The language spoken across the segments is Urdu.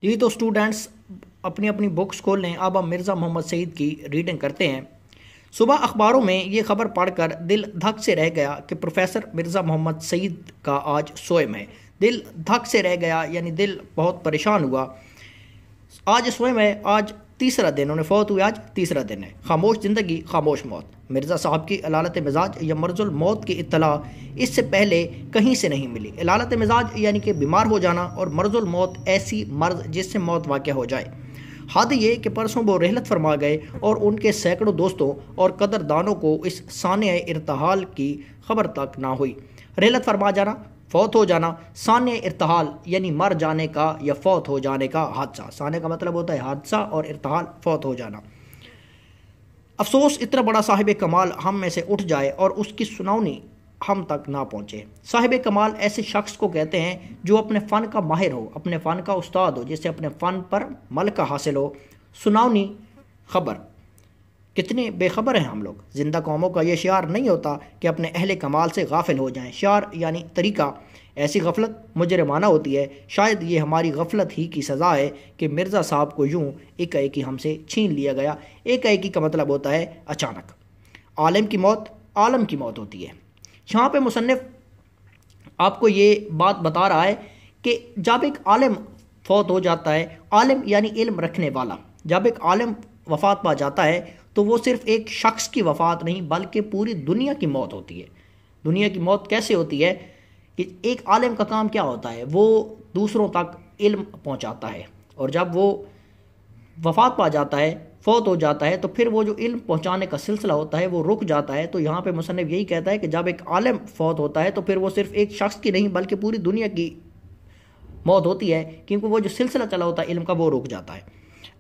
جی تو اسٹوڈنٹس اپنی اپنی بکس کھول لیں. اب ہم مرزا محمد سعید کی ریڈنگ کرتے ہیں. صبح اخباروں میں یہ خبر پڑھ کر دل دھک سے رہ گیا کہ پروفیسر مرزا محمد سعید کا آج سوئم ہے. دل دھک سے رہ گیا یعنی دل بہت پریشان ہوا. آج سوئم ہے، آج تیسرا دن، انہیں فوت ہوئے آج تیسرا دن ہے. خاموش زندگی خاموش موت. مرزا صاحب کی علالت مزاج یا مرض الموت کی اطلاع اس سے پہلے کہیں سے نہیں ملی. علالت مزاج یعنی کہ بیمار ہو جانا، اور مرض الموت ایسی مرض جس سے موت واقع ہو جائے. حد یہ کہ پرسوں وہ رحلت فرما گئے اور ان کے سینکڑوں دوستوں اور قدردانوں کو اس سانحہ ارتحال کی خبر تک نہ ہوئی. رحلت فرما جانا، فوت ہو جانا. سانحہ ارتحال یعنی مر جانے کا یا فوت ہو جانے کا حادثہ. سانحہ کا مطلب ہوتا ہے حادثہ اور ارتحال فوت ہو جانا. افسوس اتنا بڑا صاحب کمال ہم میں سے اٹھ جائے اور اس کی سناونی ہم تک نہ پہنچے. صاحب کمال ایسے شخص کو کہتے ہیں جو اپنے فن کا ماہر ہو، اپنے فن کا استاد ہو، جسے اپنے فن پر ملکہ حاصل ہو. سناونی خبر. کتنے بے خبر ہیں ہم لوگ. زندہ قوموں کا یہ شعار نہیں ہوتا کہ اپنے اہل کمال سے غافل ہو جائیں. شعار یعنی طریقہ. ایسی غفلت مجرمانہ ہوتی ہے. شاید یہ ہماری غفلت ہی کی سزا ہے کہ مرزا صاحب کو یوں ایک ایکی ہم سے چھین لیا گیا. ایک ایکی کا مطلب ہوتا ہے اچانک. عالم کی موت عالم کی موت ہوتی ہے. یہاں پہ مصنف آپ کو یہ بات بتا رہا ہے کہ جب ایک عالم فوت ہو جاتا ہے، عالم یعنی علم رکھنے والا، جب ایک عالم وفات پا جاتا ہے تو وہ صرف ایک شخص کی وفات نہیں بلکہ پوری دنیا کی موت ہوتی ہے. دنیا کی موت کیسے ہوتی ہے کہ ایک عالم کا کام کیا ہوتا ہے؟ وہ دوسروں تک علم پہنچاتا ہے، اور جب وہ وفات پا جاتا ہے، فوت ہو جاتا ہے، تو پھر وہ جو علم پہنچانے کا سلسلہ ہوتا ہے وہ رک جاتا ہے. تو یہاں پہ مصنف یہی کہتا ہے کہ جب ایک عالم فوت ہوتا ہے تو پھر وہ صرف ایک شخص کی نہیں بلکہ پوری دنیا کی موت ہوتی ہے، کیونکہ وہ جو سلسلہ چلا ہوتا ہے علم کا وہ رک جاتا ہے.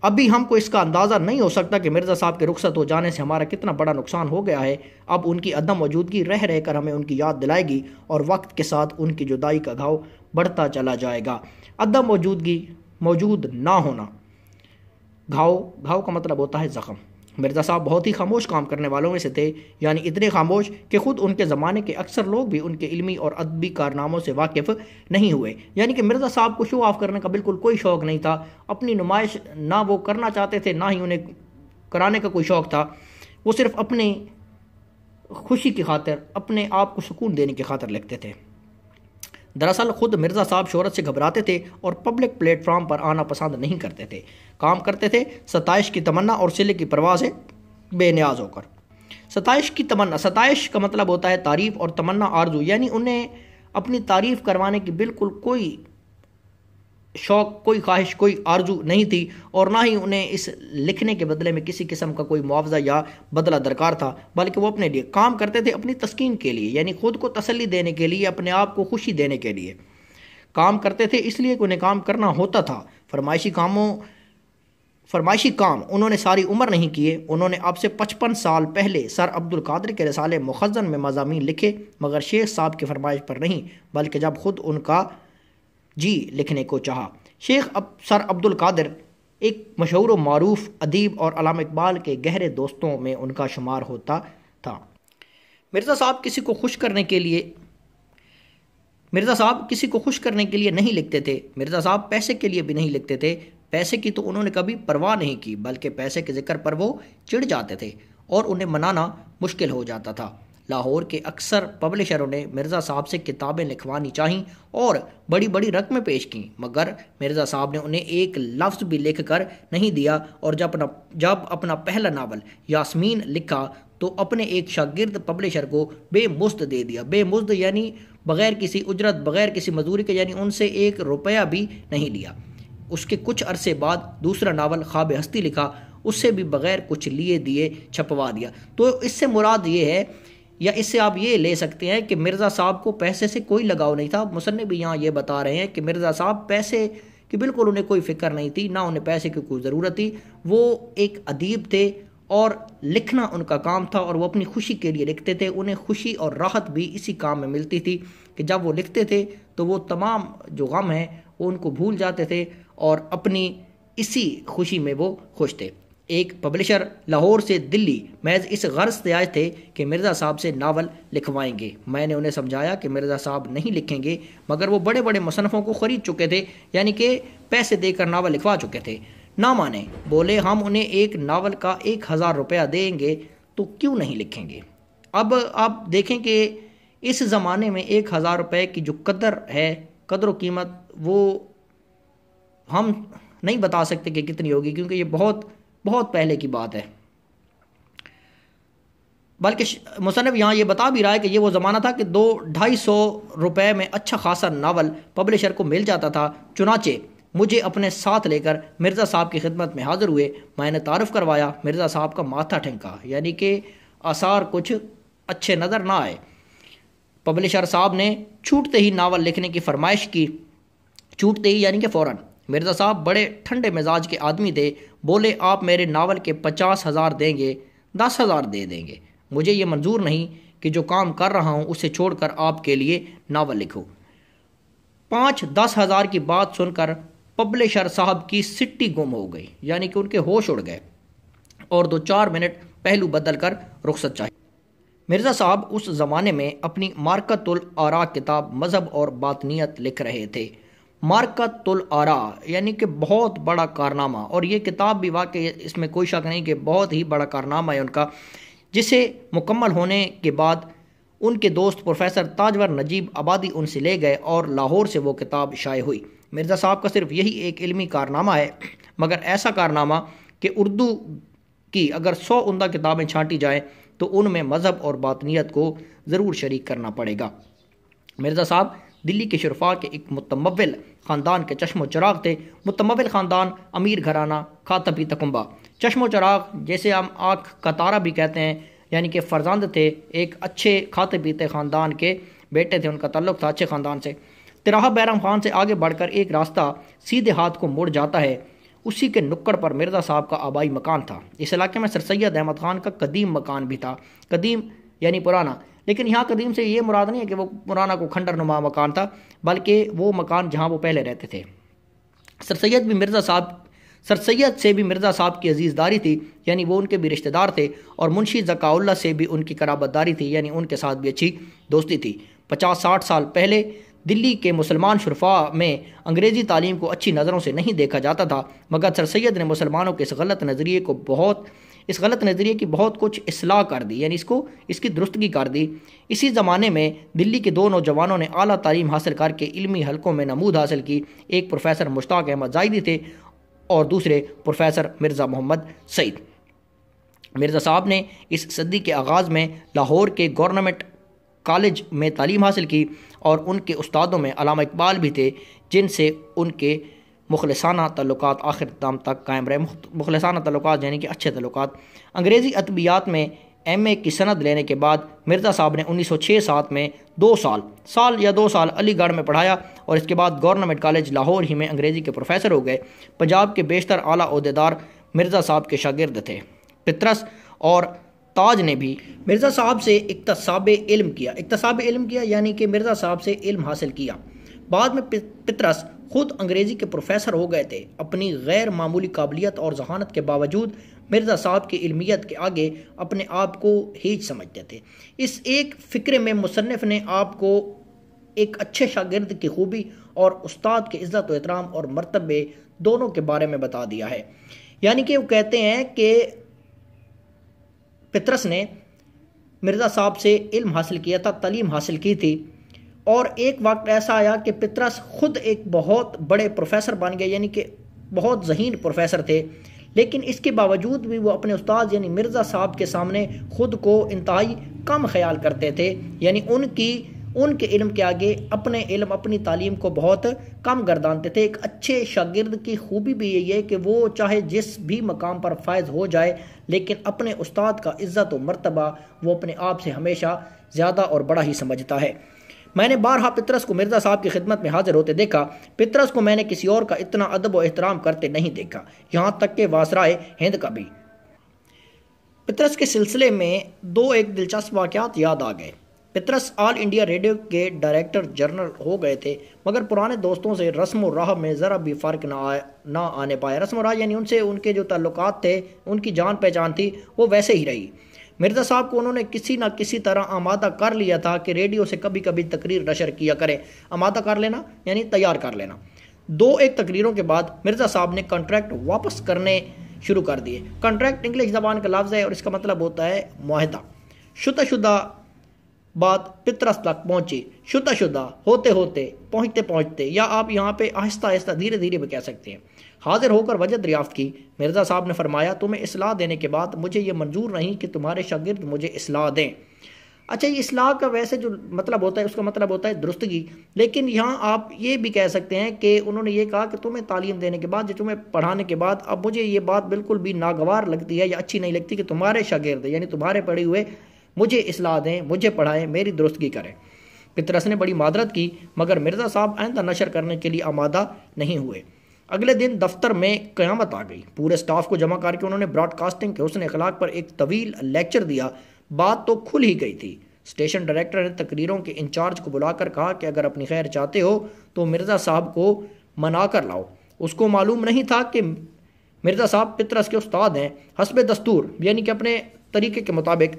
ابھی ہم کو اس کا اندازہ نہیں ہو سکتا کہ مرزا صاحب کے رخصت ہو جانے سے ہمارا کتنا بڑا نقصان ہو گیا ہے. اب ان کی عدم موجودگی رہ رہ کر ہمیں ان کی یاد دلائے گی، اور وقت کے ساتھ ان کی جدائی کا گھاؤ بڑھتا چلا جائے گا. عدم موجودگی، موجود نہ ہونا. گھاؤ کا مطلب ہوتا ہے زخم. مرزا صاحب بہت ہی خاموش کام کرنے والوں میں سے تھے، یعنی اتنے خاموش کہ خود ان کے زمانے کے اکثر لوگ بھی ان کے علمی اور ادبی کارناموں سے واقف نہیں ہوئے. یعنی کہ مرزا صاحب کو شو آف کرنے کا بالکل کوئی شوق نہیں تھا. اپنی نمائش نہ وہ کرنا چاہتے تھے، نہ ہی انہیں کرانے کا کوئی شوق تھا. وہ صرف اپنی خوشی کی خاطر، اپنے آپ کو سکون دینے کی خاطر لکھتے تھے. دراصل خود مرزا صاحب شہرت سے گھبراتے تھے اور پبلک پلیٹ فارم پر آنا پسند نہیں کرتے تھے. کام کرتے تھے ستائش کی تمنا اور صلے کی پرواہ سے بے نیاز ہو کر. ستائش کی تمنا. ستائش کا مطلب ہوتا ہے تعریف، اور تمنا آرزو. یعنی انہیں اپنی تعریف کروانے کی بالکل کوئی شوق، کوئی خواہش، کوئی آرزو نہیں تھی، اور نہ ہی انہیں اس لکھنے کے بدلے میں کسی قسم کا کوئی معاوضہ یا بدلہ درکار تھا، بلکہ وہ اپنے لیے کام کرتے تھے، اپنی تسکین کے لیے، یعنی خود کو تسلی دینے کے لیے، اپنے آپ کو خوشی دینے کے لیے کام کرتے تھے. اس لیے کہ انہیں کام کرنا ہوتا تھا. فرمائشی کام انہوں نے ساری عمر نہیں کیے. انہوں نے اب سے 55 سال پہلے سر عبد القادر کے رسالے مخزن میں مضامین لکھے، مگر شیخ صاحب کی فرمائش پر نہیں، بلکہ جب خود ان کا جی لکھنے کو چاہا. سر عبد القادر ایک مشہور و معروف ادیب اور علامہ اقبال کے گہرے دوستوں میں ان کا شمار ہوتا تھا. مرزا صاحب کسی کو خوش کرنے کے لیے نہیں لکھتے تھے. مرزا صاحب پیسے کے لیے بھی نہیں لکھتے تھے. پیسے کی تو انہوں نے کبھی پرواہ نہیں کی، بلکہ پیسے کے ذکر پر وہ چڑ جاتے تھے اور انہیں منانا مشکل ہو جاتا تھا. لاہور کے اکثر پبلشروں نے مرزا صاحب سے کتابیں لکھوانی چاہیں اور بڑی بڑی رقمیں پیش کیں، مگر مرزا صاحب نے انہیں ایک لفظ بھی لکھ کر نہیں دیا. اور جب اپنا پہلا ناول یاسمین لکھا تو اپنے ایک شاگرد پبلشر کو بے مزد دے دیا. بے مزد یعنی بغیر کسی اجرت، بغیر کسی مزدوری کے، یعنی ان سے 1 روپیہ بھی نہیں لیا. اس کے کچھ عرصے بعد دوسرا ناول خواب ہستی لکھا، اس سے بھی بغیر کچھ لیے دیے چھپوا دیا. تو اس سے مراد یہ ہے، یا اس سے آپ یہ لے سکتے ہیں کہ مرزا صاحب کو پیسے سے کوئی لگاؤ نہیں تھا. مصنف بھی یہاں یہ بتا رہے ہیں کہ مرزا صاحب پیسے کی بالکل انہیں کوئی فکر نہیں تھی، نہ انہیں پیسے کی کوئی ضرورت تھی. وہ ایک ادیب تھے اور لکھنا ان کا کام تھا، اور وہ اپنی خوشی کے لیے لکھتے تھے. انہیں خوشی اور راحت بھی اسی کام میں ملتی تھی کہ جب وہ لکھتے تھے تو وہ تمام جو غم ہیں وہ ان کو بھول جاتے تھے، اور اپنی اسی خوشی میں وہ خوش تھے. ایک پبلشر لاہور سے دلی محض اس غرض سے آئے تھے کہ مرزا صاحب سے ناول لکھوائیں گے۔ میں نے انہیں سمجھایا کہ مرزا صاحب نہیں لکھیں گے، مگر وہ بڑے بڑے مصنفوں کو خرید چکے تھے، یعنی کہ پیسے دے کر ناول لکھوا چکے تھے۔ نہ مانے، بولے ہم انہیں ایک ناول کا 1000 روپیہ دیں گے تو کیوں نہیں لکھیں گے۔ اب آپ دیکھیں کہ اس زمانے میں 1000 روپے کی جو قدر ہے، قدر و قیمت، وہ ہم نہیں بتا سکتے کہ کتنی ہوگی، کیونکہ یہ بہت بہت پہلے کی بات ہے۔ بلکہ مصنف یہاں یہ بتا بھی رہا ہے کہ یہ وہ زمانہ تھا کہ 200-250 روپے میں اچھا خاصا ناول پبلشر کو مل جاتا تھا۔ چنانچہ مجھے اپنے ساتھ لے کر مرزا صاحب کی خدمت میں حاضر ہوئے۔ میں نے تعارف کروایا، مرزا صاحب کا ماتھا ٹھنکا، یعنی کہ آثار کچھ اچھے نظر نہ آئے۔ پبلشر صاحب نے چھوٹتے ہی ناول لکھنے کی فرمائش کی، چھوٹتے ہی یعنی کہ فوراً۔ مرزا صاحب بڑے ٹھنڈے مزاج کے آدمی تھے، بولے آپ میرے ناول کے 50,000 دیں گے، 10,000 دے دیں گے، مجھے یہ منظور نہیں کہ جو کام کر رہا ہوں اسے چھوڑ کر آپ کے لیے ناول لکھوں۔ 5-10,000 کی بات سن کر پبلشر صاحب کی سٹی گم ہو گئی، یعنی کہ ان کے ہوش اڑ گئے اور 2-4 منٹ پہلو بدل کر رخصت چاہی۔ مرزا صاحب اس زمانے میں اپنی مارکۃ الآراء کتاب مذہب اور باطنیت لکھ رہے تھے۔ مارکۃ الآراء یعنی کہ بہت بڑا کارنامہ، اور یہ کتاب بھی واقعی اس میں کوئی شک نہیں کہ بہت ہی بڑا کارنامہ ہے ان کا، جسے مکمل ہونے کے بعد ان کے دوست پروفیسر تاجور نجیب آبادی ان سے لے گئے اور لاہور سے وہ کتاب شائع ہوئی۔ مرزا صاحب کا صرف یہی ایک علمی کارنامہ ہے، مگر ایسا کارنامہ کہ اردو کی اگر 100 عمدہ کتابیں چھانٹی جائیں تو ان میں مذہب اور باطنیت کو ضرور شریک کرنا پڑے گا۔ مرزا صاحب دلی کے شرفاء کے ایک متمول خاندان کے چشم و چراغ تھے۔ متمول خاندان، امیر گھرانہ، کھاتا پیتا کنبہ۔ چشم و چراغ جیسے ہم آنکھ کا تارا بھی کہتے ہیں، یعنی کہ فرزند تھے، ایک اچھے کھاتے پیتے خاندان کے بیٹے تھے، ان کا تعلق تھا اچھے خاندان سے۔ تراہا بیرم خان سے آگے بڑھ کر ایک راستہ سیدھے ہاتھ کو مڑ جاتا ہے، اسی کے نکڑ پر مرزا صاحب کا آبائی مکان تھا۔ اس علاقے میں سر سید احمد خان کا قدیم مکان بھی تھا، قدیم یعنی پرانا، لیکن یہاں قدیم سے یہ مراد نہیں ہے کہ وہ پرانا کو کھنڈر نما مکان تھا، بلکہ وہ مکان جہاں وہ پہلے رہتے تھے۔ سر سید سے بھی مرزا صاحب کی عزیز داری تھی، یعنی وہ ان کے بھی رشتہ دار تھے، اور منشی ذکاء اللہ سے بھی ان کی قرابت داری تھی، یعنی ان کے ساتھ بھی اچھی دوستی تھی۔ 50-60 سال پہلے دلی کے مسلمان شرفاء میں انگریزی تعلیم کو اچھی نظروں سے نہیں دیکھا جاتا تھا، مگر سر سید نے مسلمانوں کے اس غلط نظریے کی بہت کچھ اصلاح کر دی، یعنی اس کی درستگی کر دی۔ اسی زمانے میں دلی کے 2 نوجوانوں نے اعلیٰ تعلیم حاصل کر کے علمی حلقوں میں نمود حاصل کی۔ ایک پروفیسر مشتاق احمد زاہدی تھے اور دوسرے پروفیسر مرزا محمد سعید۔ مرزا صاحب نے اس صدی کے آغاز میں لاہور کے گورنمنٹ کالج میں تعلیم حاصل کی، اور ان کے استادوں میں علامہ اقبال بھی تھے، جن سے ان کے مخلصانہ تعلقات آخر دم تک قائم رہے۔ مخلصانہ تعلقات یعنی کہ اچھے تعلقات۔ انگریزی ادبیات میں ایم اے کی سند لینے کے بعد مرزا صاحب نے 1906-07 میں 2 سال علی گڑھ میں پڑھایا، اور اس کے بعد گورنمنٹ کالج لاہور ہی میں انگریزی کے پروفیسر ہو گئے۔ پنجاب کے بیشتر اعلیٰ عہدیدار مرزا صاحب کے شاگرد تھے۔ پطرس اور تاج نے بھی مرزا صاحب سے اکتساب علم کیا یعنی کہ مرزا صاحب سے علم حاصل کیا۔ بعد میں پطرس خود انگریزی کے پروفیسر ہو گئے تھے۔ اپنی غیر معمولی قابلیت اور ذہانت کے باوجود مرزا صاحب کی علمیت کے آگے اپنے آپ کو ہیچ سمجھتے تھے۔ اس ایک فکرے میں مصنف نے آپ کو ایک اچھے شاگرد کی خوبی اور استاد کے عزت و احترام اور مرتبے دونوں کے بارے میں بتا دیا ہے۔ یعنی کہ وہ کہتے ہیں کہ پطرس نے مرزا صاحب سے علم حاصل کیا تھا، تعلیم حاصل کی تھی، اور ایک وقت ایسا آیا کہ پطرس خود ایک بہت بڑے پروفیسر بن گئے، یعنی کہ بہت ذہین پروفیسر تھے، لیکن اس کے باوجود بھی وہ اپنے استاد یعنی مرزا صاحب کے سامنے خود کو انتہائی کم خیال کرتے تھے، یعنی ان کے علم کے آگے اپنے علم اپنی تعلیم کو بہت کم گردانتے تھے۔ ایک اچھے شاگرد کی خوبی بھی یہی ہے کہ وہ چاہے جس بھی مقام پر فائز ہو جائے، لیکن اپنے استاد کا عزت و مرتبہ وہ اپنے آپ سے ہمیشہ زیادہ اور بڑا ہی سمجھتا ہے۔ میں نے بارہا پطرس کو مرزا صاحب کی خدمت میں حاضر ہوتے دیکھا۔ پطرس کو میں نے کسی اور کا اتنا ادب و احترام کرتے نہیں دیکھا، یہاں تک کہ واسرائے ہند کا بھی۔ پطرس کے سلسلے میں 2 دلچسپ واقعات یاد آ گئے۔ پطرس آل انڈیا ریڈیو کے ڈائریکٹر جنرل ہو گئے تھے، مگر پرانے دوستوں سے رسم و راہ میں ذرا بھی فرق نہ آنے پایا۔ رسم و راہ یعنی ان سے ان کے جو تعلقات تھے، ان کی جان پہچان تھی، وہ ویسے ہی رہی۔ مرزا صاحب کو انہوں نے کسی نہ کسی طرح آمادہ کر لیا تھا کہ ریڈیو سے کبھی کبھی تقریر نشر کیا کریں۔ آمادہ کر لینا یعنی تیار کر لینا۔ 2-1 تقریروں کے بعد مرزا صاحب نے کانٹریکٹ واپس کرنے شروع کر دیے۔ کانٹریکٹ انگلش زبان کا لفظ ہے اور اس کا مطلب ہوتا ہے معاہدہ۔ شدہ بات پطرس تک پہنچی، شدہ ہوتے ہوتے، پہنچتے، یا آپ یہاں پہ آہستہ آہستہ دھیرے دھیرے بھی کہہ سکتے ہیں، حاضر ہو کر وجہ دریافت کی۔ مرزا صاحب نے فرمایا، تمہیں اصلاح دینے کے بعد مجھے یہ منظور نہیں کہ تمہارے شاگرد مجھے اصلاح دیں۔ اچھا، یہ اصلاح کا ویسے جو مطلب ہوتا ہے اس کا مطلب ہوتا ہے درستگی، لیکن یہاں آپ یہ بھی کہہ سکتے ہیں کہ انہوں نے یہ کہا کہ تمہیں تعلیم دینے کے بعد، تمہیں پڑھانے کے بعد اب مجھے یہ بات بالکل بھی ناگوار لگتی ہے یا اچھی نہیں لگتی کہ تمہارے شاگرد یعنی تمہارے پڑھے ہوئے مجھے اصلاح دیں، مجھے پڑھائیں، میری درستگی کریں۔ پطرس نے بڑی معذرت کی، مگر مرزا صاحب آئندہ نشر کرنے کے لیے آمادہ نہیں ہوئے۔ اگلے دن دفتر میں قیامت آ گئی۔ پورے سٹاف کو جمع کر کے انہوں نے براڈ کاسٹنگ کے حسن اخلاق پر ایک طویل لیکچر دیا۔ بات تو کھل ہی گئی تھی۔ اسٹیشن ڈائریکٹر نے تقریروں کے انچارج کو بلا کر کہا کہ اگر اپنی خیر چاہتے ہو تو مرزا صاحب کو منا کر لاؤ۔ اس کو معلوم نہیں تھا کہ مرزا صاحب پطرس کے استاد ہیں۔ حسب دستور یعنی کہ اپنے طریقے کے مطابق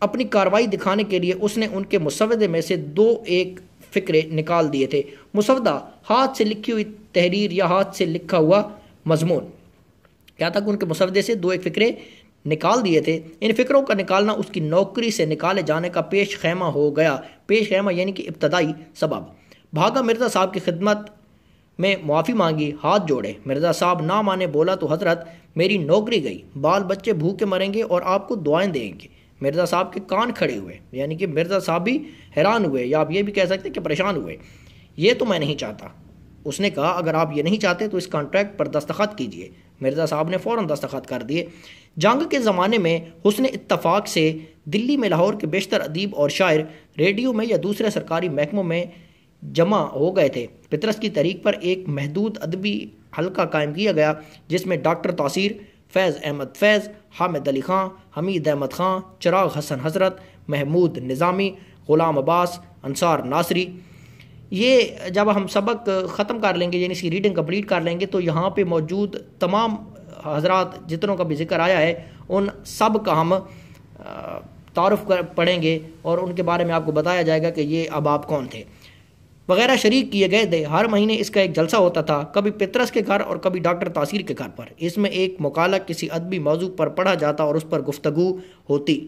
اپنی کارروائی دکھانے کے لیے اس نے ان کے مسودے میں سے 2-1 فقرے نکال دیے تھے۔ مسودہ ہاتھ سے لکھی ہوئی تحریر یا ہاتھ سے لکھا ہوا مضمون۔ کیا تھا کہ ان کے مسودے سے 2-1 فقرے نکال دیے تھے۔ ان فقروں کا نکالنا اس کی نوکری سے نکالے جانے کا پیش خیمہ ہو گیا۔ پیش خیمہ یعنی کہ ابتدائی سبب۔ بھاگا مرزا صاحب کی خدمت میں معافی مانگی، ہاتھ جوڑے۔ مرزا صاحب نہ مانے، بولا تو حضرت میری نوکری گئی، بال بچے بھوکے مریں گے اور آپ کو دعائیں دیں گے۔ مرزا صاحب کے کان کھڑے ہوئے، یعنی کہ مرزا صاحب بھی حیران ہوئے، یا آپ یہ بھی کہہ سکتے ہیں کہ پریشان ہوئے۔ یہ تو میں نہیں چاہتا۔ اس نے کہا اگر آپ یہ نہیں چاہتے تو اس کانٹریکٹ پر دستخط کیجئے۔ مرزا صاحب نے فوراً دستخط کر دیے۔ جنگ کے زمانے میں حسن اتفاق سے دلی میں لاہور کے بیشتر ادیب اور شاعر ریڈیو میں یا دوسرے سرکاری محکموں میں جمع ہو گئے تھے۔ پطرس کی تحریک پر ایک محدود ادبی حلقہ قائم کیا گیا جس میں ڈاکٹر تاثیر، فیض احمد فیض، حامد علی خان، حمید احمد خان، چراغ حسن حضرت، محمود نظامی، غلام عباس، انصار ناصری۔ یہ جب ہم سبق ختم کر لیں گے یعنی اس کی ریڈنگ کمپلیٹ کر لیں گے تو یہاں پہ موجود تمام حضرات جتنوں کا بھی ذکر آیا ہے ان سب کا ہم تعارف پڑھیں گے اور ان کے بارے میں آپ کو بتایا جائے گا کہ یہ اب آپ کون تھے وغیرہ شریک کیے گئے تھے۔ ہر مہینے اس کا ایک جلسہ ہوتا تھا، کبھی پطرس کے گھر اور کبھی ڈاکٹر تاثیر کے گھر پر۔ اس میں ایک مقالہ کسی ادبی موضوع پر پڑھا جاتا اور اس پر گفتگو ہوتی۔